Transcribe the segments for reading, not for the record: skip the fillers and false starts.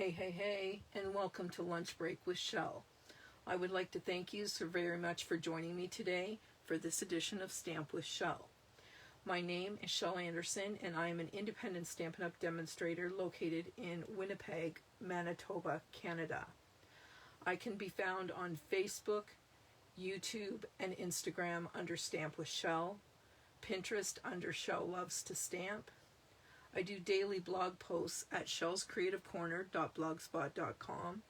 Hey, and welcome to Lunch Break with Shel. I would like to thank you so very much for joining me today for this edition of Stamp with Shel. My name is Shel Anderson, and I am an independent Stampin' Up! Demonstrator located in Winnipeg, Manitoba, Canada. I can be found on Facebook, YouTube, and Instagram under Stamp with Shel, Pinterest under Shel Loves to Stamp. I do daily blog posts at shelscreativecorner.blogspot.com,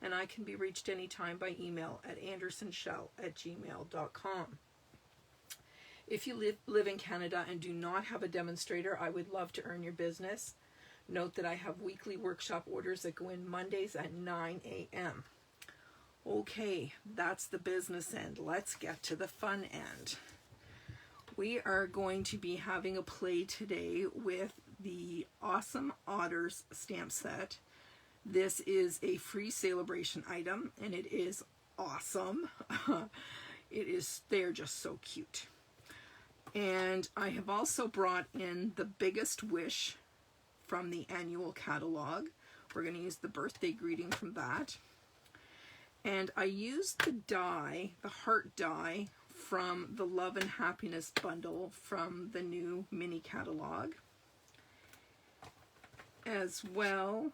and I can be reached anytime by email at andersonshel@gmail.com. If you live in Canada and do not have a demonstrator, I would love to earn your business. Note that I have weekly workshop orders that go in Mondays at 9 a.m. Okay, that's the business end. Let's get to the fun end. We are going to be having a play today with the awesome Otters stamp set. This is a free celebration item, and it is awesome. They're just so cute. And I have also brought in the Biggest Wish from the annual catalog. We're going to use the birthday greeting from that. And I used the die, the heart die, from the Love and Happiness bundle from the new mini catalog. As well,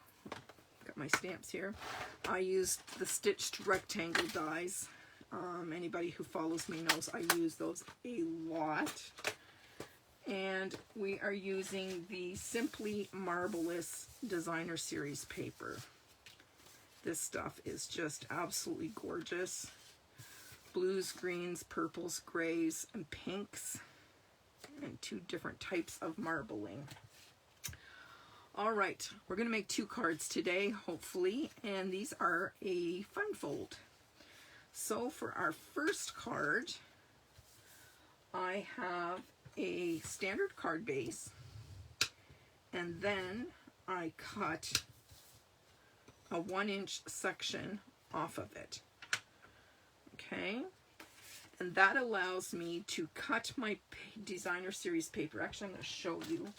got my stamps here, I used the stitched rectangle dies. Anybody who follows me knows I use those a lot. And we are using the Simply Marvelous Designer Series paper. This stuff is just absolutely gorgeous. Blues, greens, purples, grays, and pinks, and 2 different types of marbling. All right, we're going to make 2 cards today, hopefully, and these are a fun fold. So for our first card, I have a standard card base, and then I cut a 1-inch section off of it. Okay, and that allows me to cut my designer series paper. Actually, I'm going to show you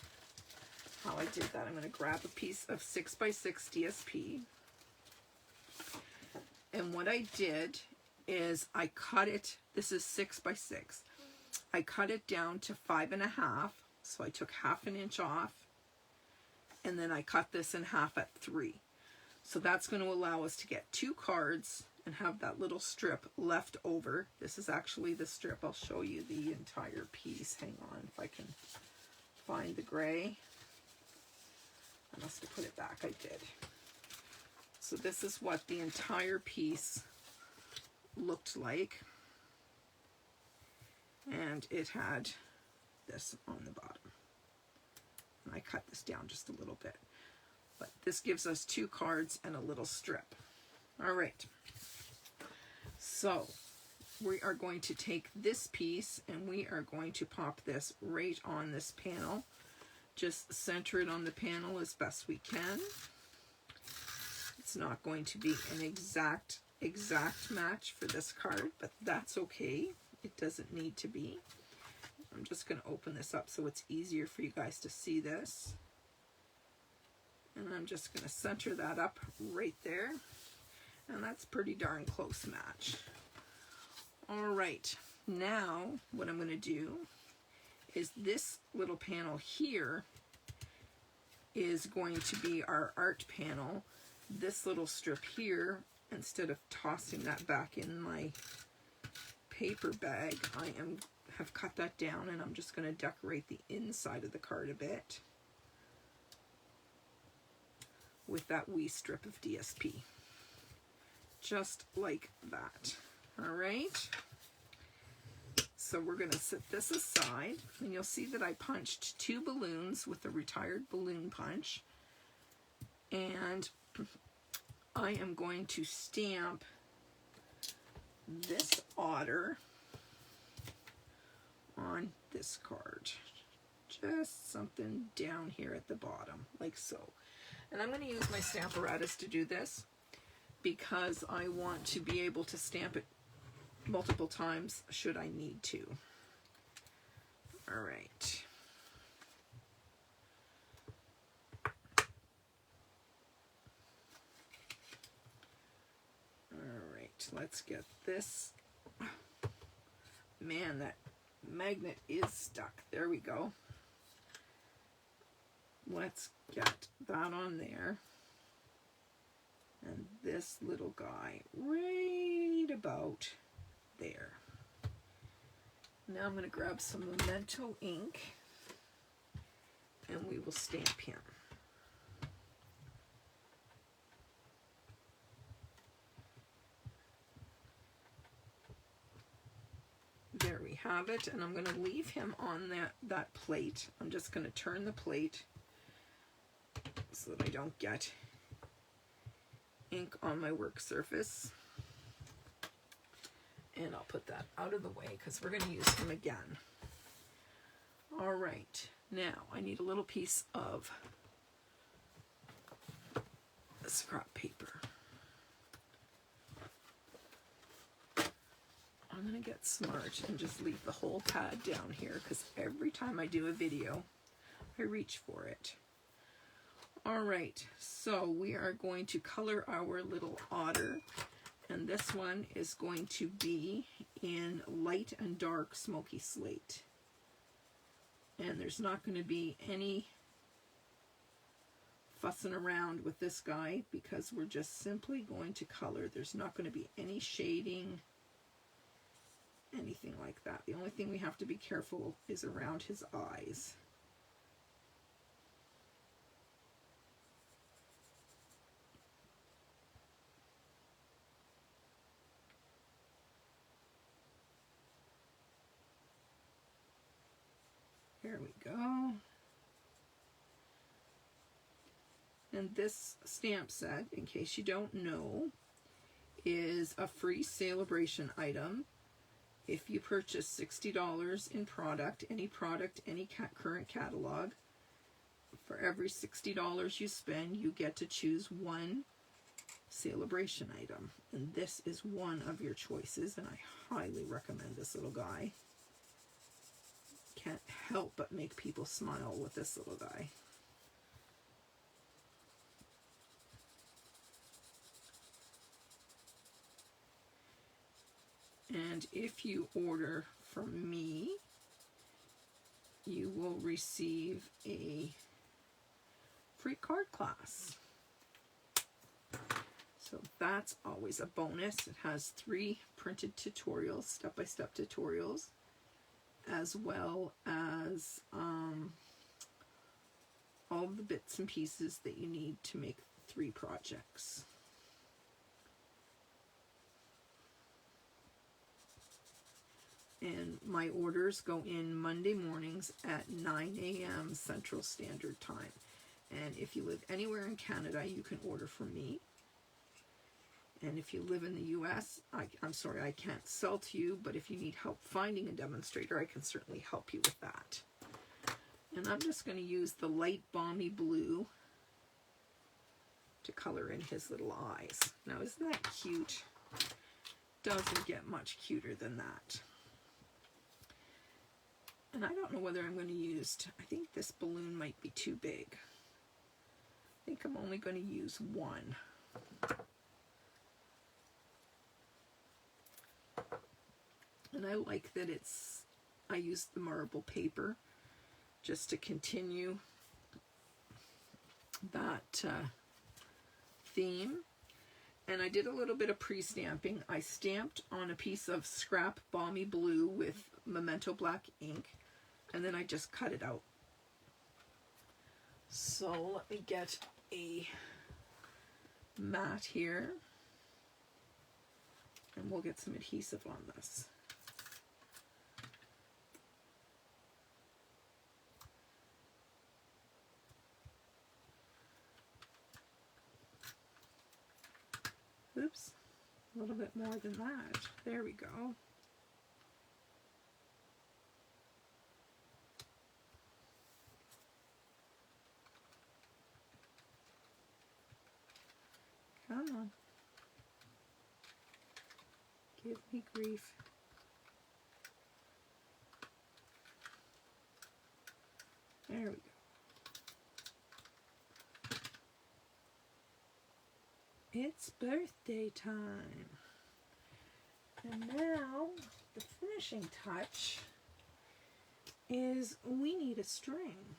how I did that. I'm going to grab a piece of 6x6 DSP, and what I did is I cut it, this is 6x6, I cut it down to 5.5, so I took 1/2 inch off, and then I cut this in half at 3. So that's going to allow us to get 2 cards and have that little strip left over. This is actually the strip. I'll show you the entire piece. Hang on if I can find the gray. I must have put it back. I did. So this is what the entire piece looked like. And it had this on the bottom. And I cut this down just a little bit. But this gives us 2 cards and a little strip. All right. So we are going to take this piece and we are going to pop this right on this panel. Just center it on the panel as best we can. It's not going to be an exact match for this card, but that's okay. It doesn't need to be. I'm just going to open this up so it's easier for you guys to see this. And I'm just going to center that up right there. And that's pretty darn close match. All right, now what I'm going to do is this little panel here is going to be our art panel. This little strip here, instead of tossing that back in my paper bag, I have cut that down, and I'm just going to decorate the inside of the card a bit with that wee strip of DSP. Just like that. All right. So we're going to set this aside, and you'll see that I punched 2 balloons with a retired balloon punch, and I am going to stamp this otter on this card. Just something down here at the bottom, like so. And I'm going to use my stamp apparatus to do this because I want to be able to stamp it multiple times should I need to. All right. let's get this. Man, that magnet is stuck. There we go. Let's get that on there. And this little guy right about there. Now I'm going to grab some Memento ink and we will stamp him. There we have it, and I'm going to leave him on that plate. I'm just going to turn the plate so that I don't get ink on my work surface. And I'll put that out of the way because we're going to use him again. All right, now I need a little piece of scrap paper. I'm going to get smart and just leave the whole pad down here because every time I do a video, I reach for it. All right, so we are going to color our little otter, and this one is going to be in light and dark smoky slate. And there's not going to be any fussing around with this guy because we're just simply going to color. There's not going to be any shading, anything like that. The only thing we have to be careful is around his eyes. There we go. And this stamp set, in case you don't know, is a free celebration item. If you purchase $60 in product, any current catalog, for every $60 you spend, you get to choose one celebration item. And this is one of your choices, and I highly recommend this little guy. Can't help but make people smile with this little guy. And if you order from me, you will receive a free card class. So that's always a bonus. It has 3 printed tutorials, step-by-step tutorials, as well as all the bits and pieces that you need to make 3 projects. And my orders go in Monday mornings at 9 a.m. Central Standard Time. And if you live anywhere in Canada, you can order from me. And if you live in the US, I'm sorry, I can't sell to you, but if you need help finding a demonstrator, I can certainly help you with that. And I'm just going to use the light balmy blue to color in his little eyes. Now, isn't that cute? Doesn't get much cuter than that. And I don't know whether I'm going to use, I think this balloon might be too big. I think I'm only going to use one. And I like that I used the marble paper just to continue that theme. And I did a little bit of pre-stamping. I stamped on a piece of scrap balmy blue with Memento black ink, and then I just cut it out. So let me get a mat here, and we'll get some adhesive on this. Oops, a little bit more than that. There we go. Come on. Give me grief. There we go. It's birthday time. And now the finishing touch is we need a string.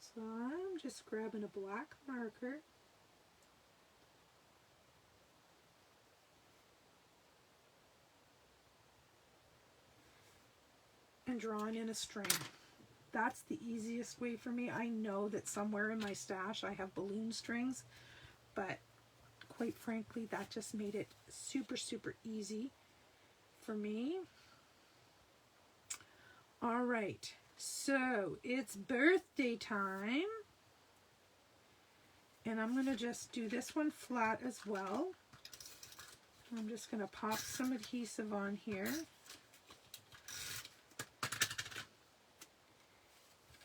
So I'm just grabbing a black marker and drawing in a string. That's the easiest way for me. I know that somewhere in my stash I have balloon strings, but quite frankly, that just made it super, super easy for me. All right, so it's birthday time. And I'm going to just do this one flat as well. I'm just going to pop some adhesive on here.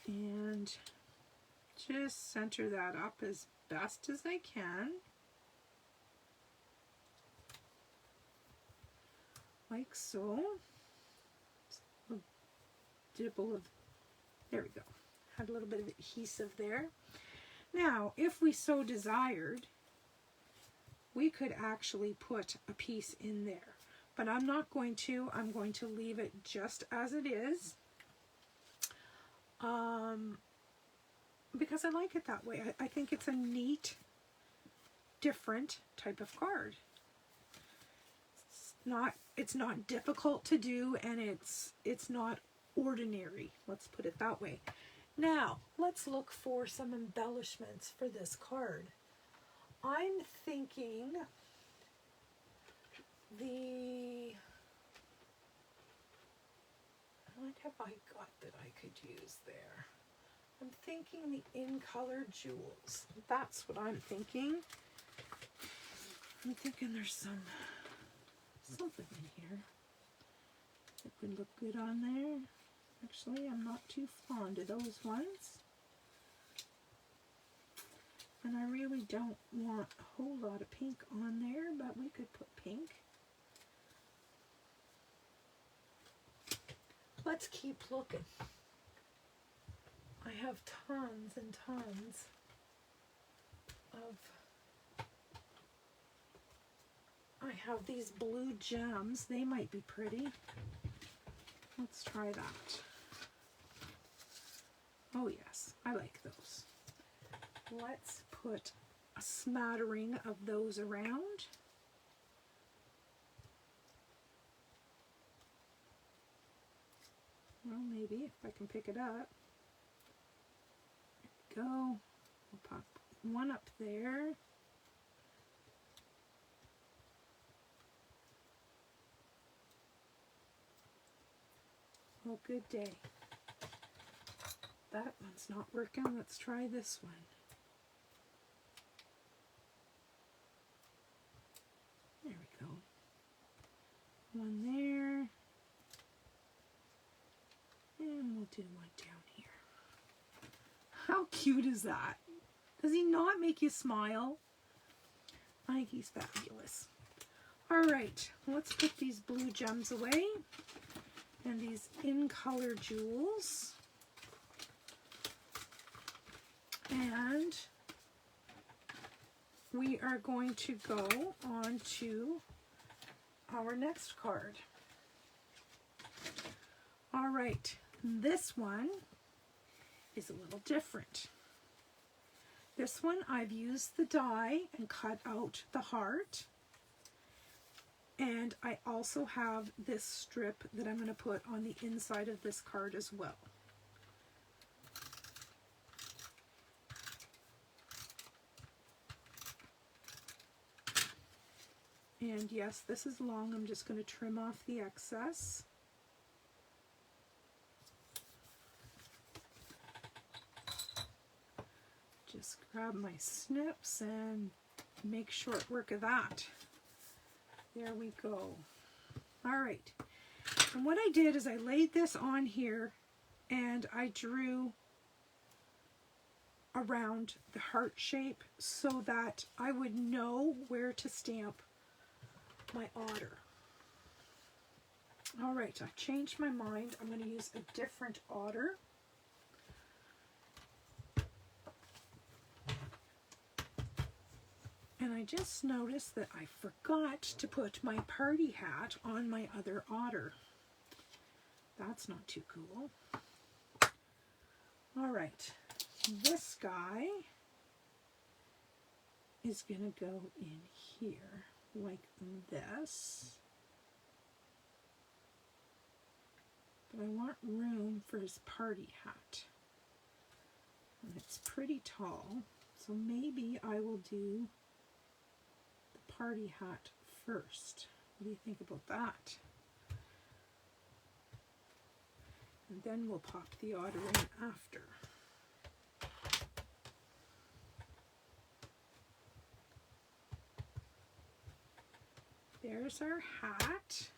And just center that up as best as I can. Like so. A dibble of, there we go. Had a little bit of adhesive there. Now, if we so desired, we could actually put a piece in there. But I'm not going to. I'm going to leave it just as it is. Because I like it that way. I think it's a neat, different type of card. It's not difficult to do, and it's not ordinary. Let's put it that way. Now, let's look for some embellishments for this card. I'm thinking what have I got that I could use there? I'm thinking the in-color jewels. That's what I'm thinking. I'm thinking there's something in here that would look good on there. Actually, I'm not too fond of those ones. And I really don't want a whole lot of pink on there, but we could put pink. Let's keep looking. I have tons and tons of, I have these blue gems. They might be pretty. Let's try that. Oh yes, I like those. Let's put a smattering of those around. Well, maybe if I can pick it up. There we go. We'll pop one up there. Oh, good day. That one's not working. Let's try this one. There we go. One there. And we'll do one down here. How cute is that? Does he not make you smile? I think he's fabulous. All right, let's put these blue gems away and these in-color jewels. And we are going to go on to our next card. All right, this one is a little different. This one I've used the die and cut out the heart. And I also have this strip that I'm going to put on the inside of this card as well. And yes, this is long. I'm just going to trim off the excess. Just grab my snips and make short work of that. There we go. All right. And what I did is I laid this on here and I drew around the heart shape so that I would know where to stamp my otter. All right, I've changed my mind. I'm going to use a different otter. And I just noticed that I forgot to put my party hat on my other otter. That's not too cool. All right, this guy is going to go in here like this. But I want room for his party hat. And it's pretty tall, so maybe I will do the party hat first. What do you think about that? And then we'll pop the otter in after. There's our hat.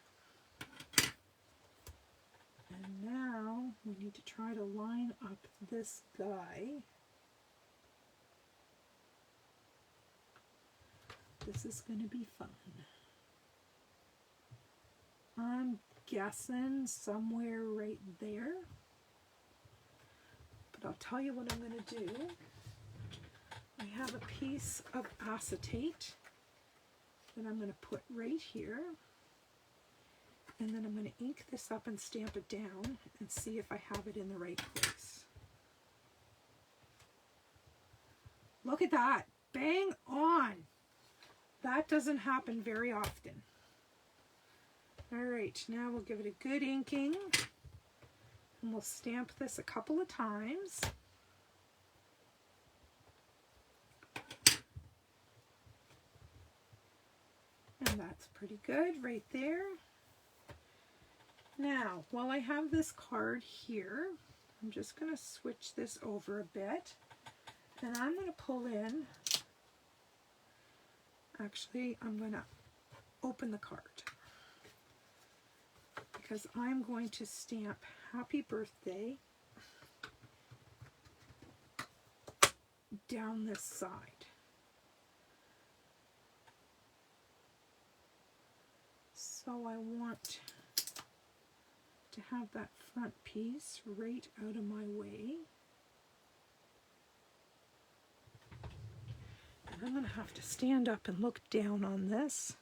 And now we need to try to line up this guy. This is going to be fun. I'm guessing somewhere right there. But I'll tell you what I'm going to do. I have a piece of acetate that I'm going to put right here. And then I'm going to ink this up and stamp it down and see if I have it in the right place. Look at that. Bang on. That doesn't happen very often. All right, now we'll give it a good inking. And we'll stamp this a couple of times. And that's pretty good right there. Now, while I have this card here, I'm just going to switch this over a bit. And I'm going to pull in, actually, I'm going to open the card. Because I'm going to stamp Happy Birthday down this side. So I want to have that front piece right out of my way. And I'm going to have to stand up and look down on this.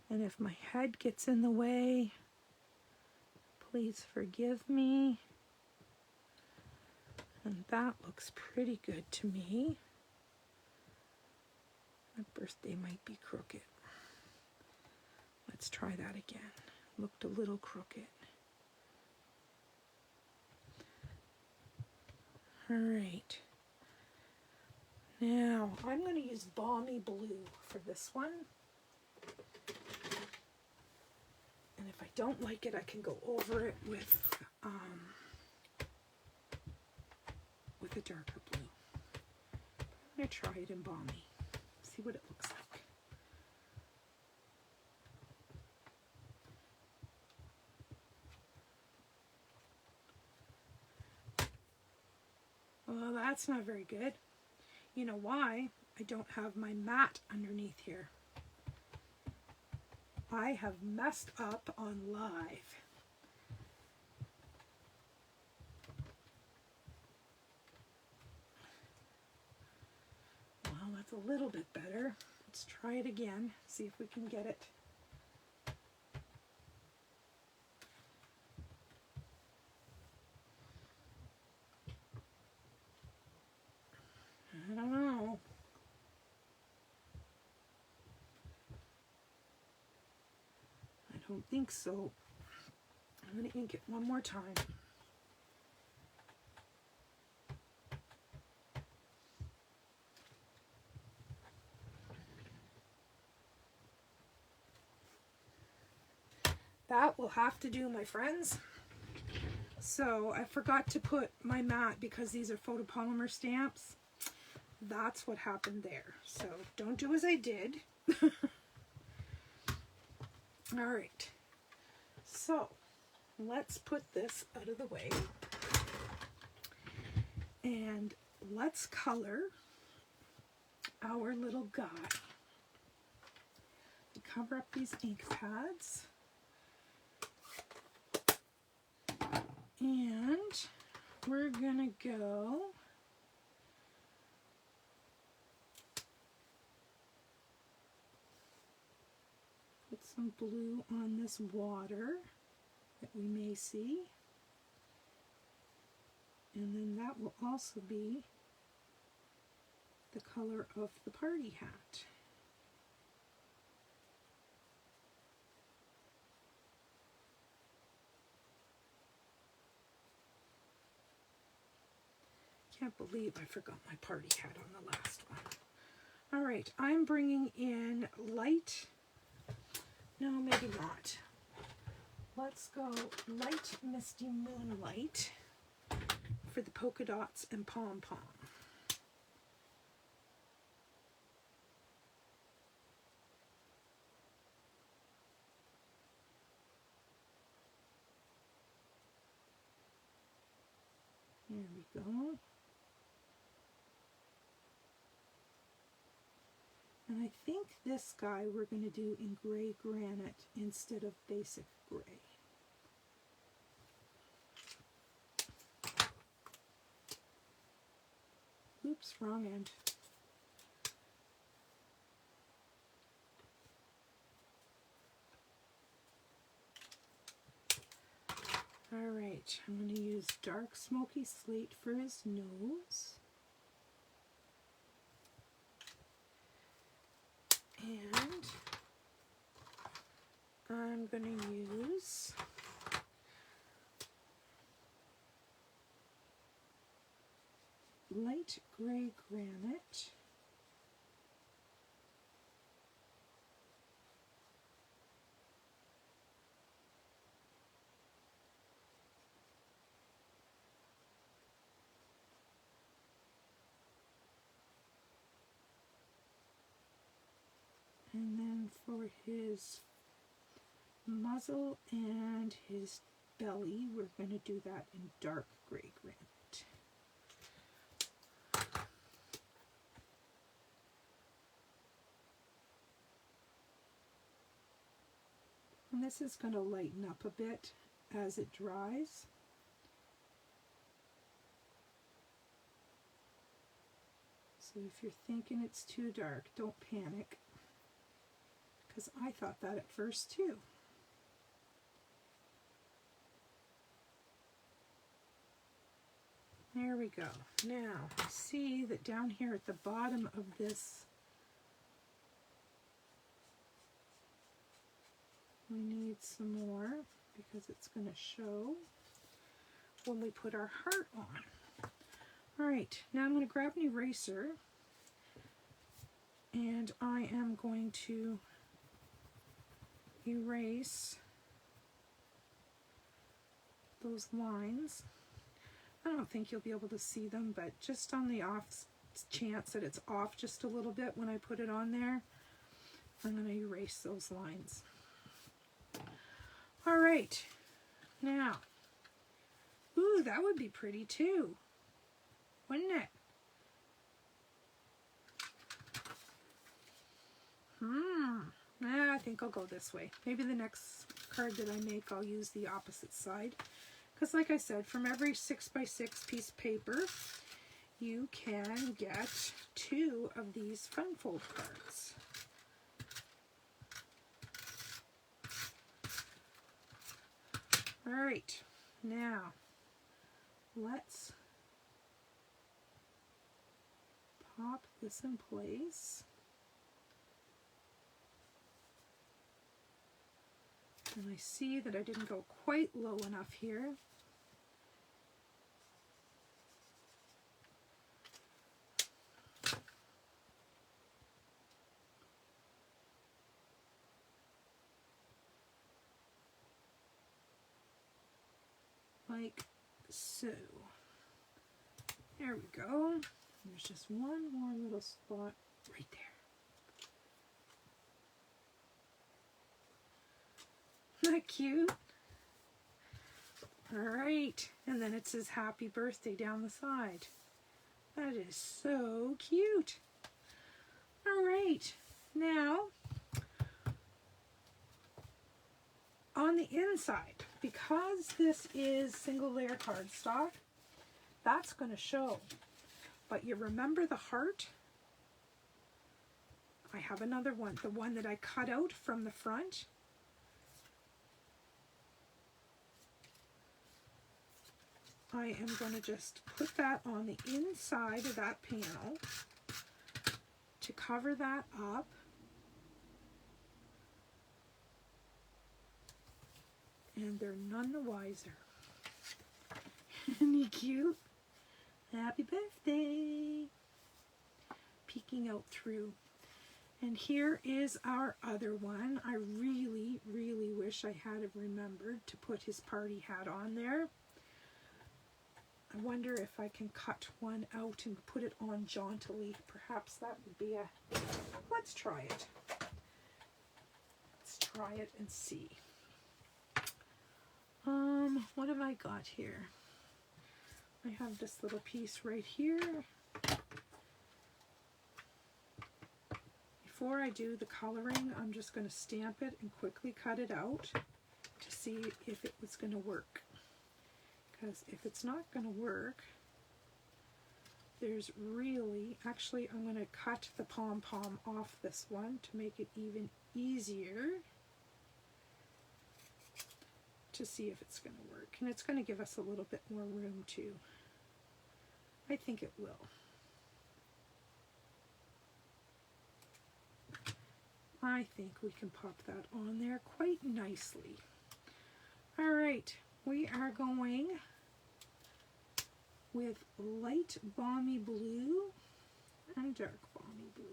And if my head gets in the way, please forgive me. And that looks pretty good to me. My birthday might be crooked. Let's try that again. Looked a little crooked. All right. Now, I'm going to use Balmy Blue for this one. And if I don't like it, I can go over it with a darker blue. I'm going to try it in Balmy. See what it looks like. Well, that's not very good. You know why? I don't have my mat underneath here. I have messed up on live. Well, that's a little bit better. Let's try it again, see if we can get it. I don't know. I don't think so. I'm going to ink it one more time. That will have to do, my friends. So I forgot to put my mat because these are photopolymer stamps. That's what happened there. So don't do as I did. All right. So let's put this out of the way. And let's color our little guy. Cover up these ink pads. And we're gonna go some blue on this water that we may see. And then that will also be the color of the party hat. Can't believe I forgot my party hat on the last one. All right, I'm bringing in light. No, maybe not. Let's go light misty moonlight for the polka dots and pom-pom. There we go. And I think this guy we're going to do in gray granite instead of basic gray. Oops, wrong end. All right, I'm going to use dark smoky slate for his nose. And I'm going to use light gray granite. And then for his muzzle and his belly, we're going to do that in dark gray granite. And this is going to lighten up a bit as it dries. So if you're thinking it's too dark, don't panic, because I thought that at first too. There we go. Now, see that down here at the bottom of this, we need some more because it's going to show when we put our heart on. All right, now I'm going to grab an eraser and I am going to erase those lines. I don't think you'll be able to see them, but just on the off chance that it's off just a little bit when I put it on there, I'm going to erase those lines. All right, now, ooh, that would be pretty too, wouldn't it? I think I'll go this way. Maybe the next card that I make, I'll use the opposite side. Because like I said, from every 6x6 piece of paper, you can get 2 of these fun fold cards. All right, now let's pop this in place. And I see that I didn't go quite low enough here. Like so. There we go. There's just one more little spot right there. Isn't that cute? All right, and then it says happy birthday down the side. That is so cute. All right, now on the inside, because this is single layer cardstock, that's going to show. But you remember the heart? I have another one, the one that I cut out from the front. I am going to just put that on the inside of that panel to cover that up. And they're none the wiser. Isn't he cute? Happy birthday! Peeking out through. And here is our other one. I really, really wish I had remembered to put his party hat on there. I wonder if I can cut one out and put it on jauntily. Perhaps that would be a... Let's try it. Let's try it and see. What have I got here? I have this little piece right here. Before I do the coloring, I'm just going to stamp it and quickly cut it out to see if it was going to work. Because if it's not going to work, there's really, actually I'm going to cut the pom-pom off this one to make it even easier to see if it's going to work. And it's going to give us a little bit more room too. I think it will. I think we can pop that on there quite nicely. All right, we are going with light balmy blue and dark balmy blue.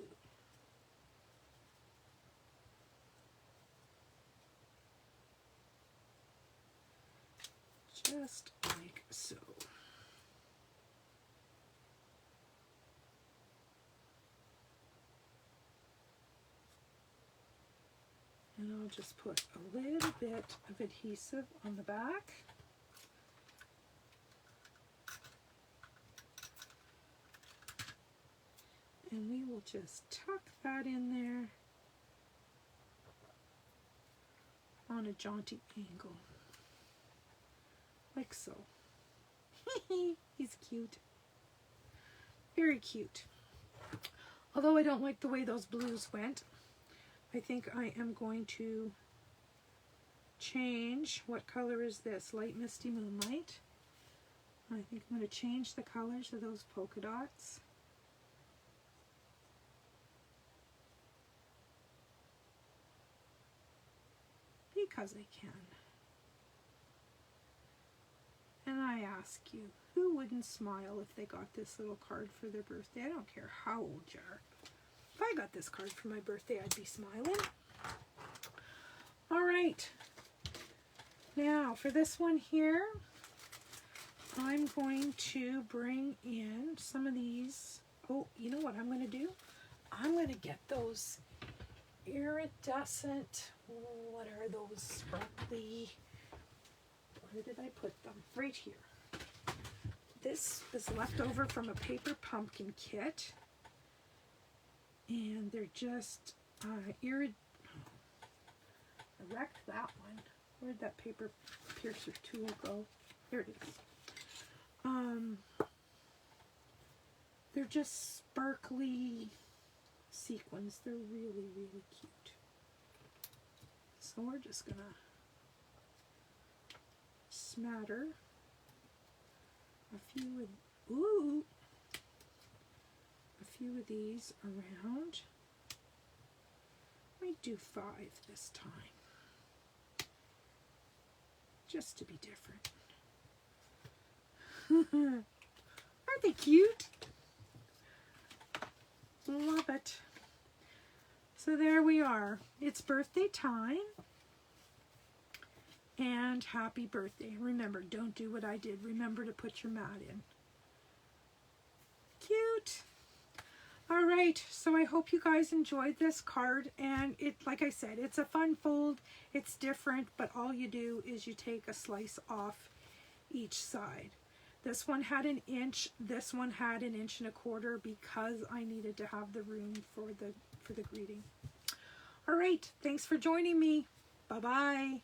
Just like so. And I'll just put a little bit of adhesive on the back. And we will just tuck that in there on a jaunty angle. Like so. He's cute. Very cute. Although I don't like the way those blues went, I think I am going to change. What color is this? Light Misty Moonlight. I think I'm going to change the colors of those polka dots. Because I can. And I ask you, who wouldn't smile if they got this little card for their birthday? I don't care how old you are. If I got this card for my birthday, I'd be smiling. All right. Now, for this one here, I'm going to bring in some of these. Oh, you know what I'm going to do? I'm going to get those iridescent, what are those sparkly, where did I put them? Right here. This is left over from a paper pumpkin kit. And they're just I wrecked that one. Where'd that paper piercer tool go? There it is. They're just sparkly sequins. They're really, really cute. So we're just gonna smatter a few of these around. Might do 5 this time, just to be different. Aren't they cute? Love it. So there we are. It's birthday time. And happy birthday. Remember, don't do what I did. Remember to put your mat in. Cute. All right, so I hope you guys enjoyed this card, and it, like I said, it's a fun fold. It's different, but all you do is you take a slice off each side. This one had 1 inch. This one had 1 1/4 inches because I needed to have the room for the greeting. All right, thanks for joining me. Bye-bye.